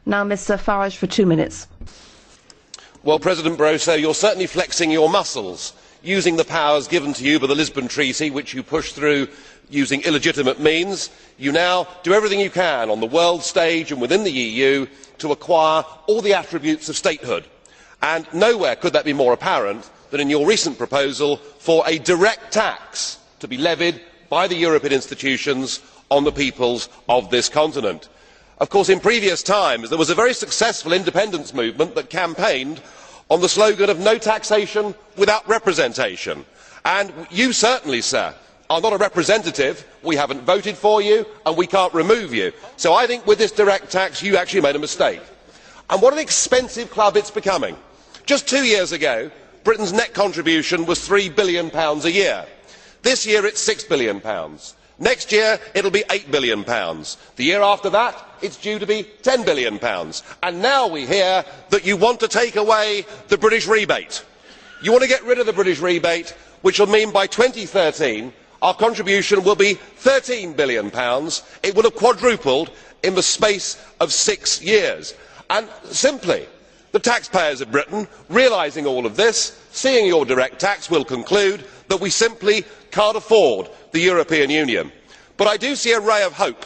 Now Mr Farage for 2 minutes. Well, President Barroso, you're certainly flexing your muscles, using the powers given to you by the Lisbon Treaty, which you pushed through using illegitimate means. You now do everything you can on the world stage and within the EU to acquire all the attributes of statehood. And nowhere could that be more apparent than in your recent proposal for a direct tax to be levied by the European institutions on the peoples of this continent. Of course, in previous times there was a very successful independence movement that campaigned on the slogan of no taxation without representation. And you certainly, sir, are not a representative. We haven't voted for you and we can't remove you. So I think with this direct tax you actually made a mistake. And what an expensive club it's becoming. Just 2 years ago, Britain's net contribution was £3 billion a year. This year it's £6 billion. Next year it will be £8 billion. The year after that it is due to be £10 billion. And now we hear that you want to take away the British rebate. You want to get rid of the British rebate, which will mean by 2013 our contribution will be £13 billion. It will have quadrupled in the space of 6 years. And simply, the taxpayers of Britain, realising all of this, seeing your direct tax, will conclude that we simply can't afford the European Union. But I do see a ray of hope.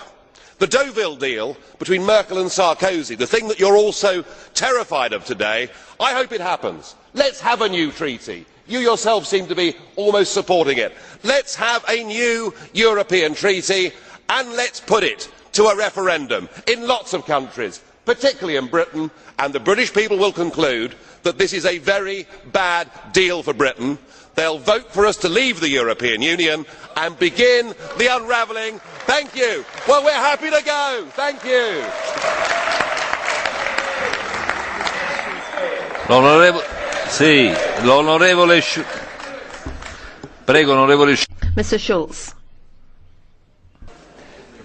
The Deauville deal between Merkel and Sarkozy, the thing that you are all so terrified of today, I hope it happens. Let us have a new treaty. You yourself seem to be almost supporting it. Let us have a new European treaty and let us put it to a referendum in lots of countries, particularly in Britain, and the British people will conclude that this is a very bad deal for Britain. They will vote for us to leave the European Union and begin the unravelling. Thank you. Well, we are happy to go. Thank you. Mr Schulz.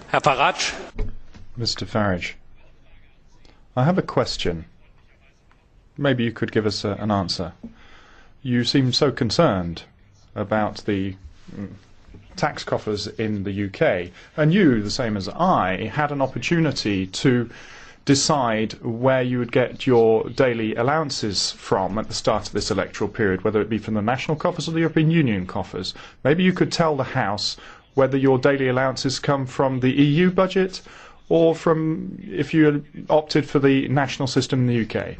Herr Farage. Mr Farage, I have a question. Maybe you could give us an answer. You seem so concerned about the tax coffers in the UK, and you, the same as I, had an opportunity to decide where you would get your daily allowances from at the start of this electoral period, whether it be from the national coffers or the European Union coffers. Maybe you could tell the House whether your daily allowances come from the EU budget or from, if you opted for the national system in the UK.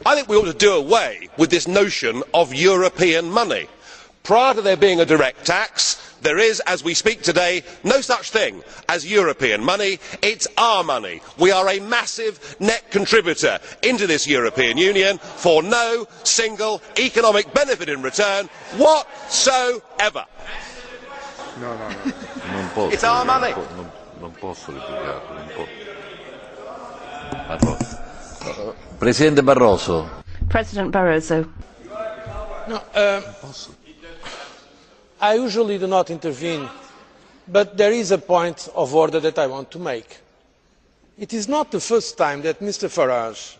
I think we ought to do away with this notion of European money. Prior to there being a direct tax, there is, as we speak today, no such thing as European money. It is our money. We are a massive net contributor into this European Union for no single economic benefit in return whatsoever. No. It's our money. Non posso replicare. Presidente Barroso. President Barroso. No, I usually do not intervene, but there is a point of order that I want to make. It is not the first time that Mr Farage,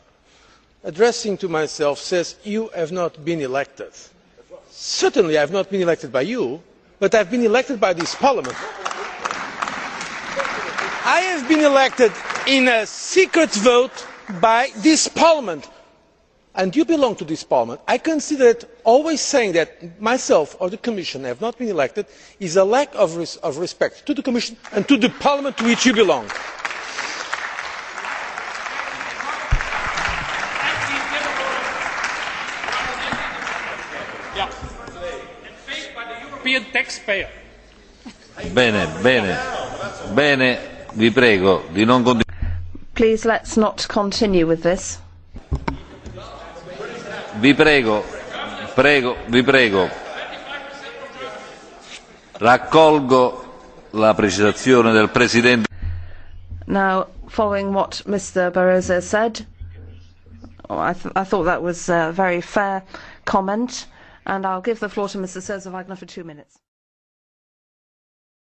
addressing to myself, says you have not been elected. Certainly I have not been elected by you, but I have been elected by this Parliament. I have been elected in a secret vote by this Parliament, and you belong to this Parliament. I consider that always saying that myself or the Commission have not been elected is a lack of respect to the Commission and to the Parliament to which you belong. Bene, vi prego di non continuare. Please, let's not continue with this. Vi prego. Raccolgo la precisazione del Presidente. Now, following what Mr Barroso said, I thought that was a very fair comment, and I'll give the floor to Mr Sosa Wagner for 2 minutes.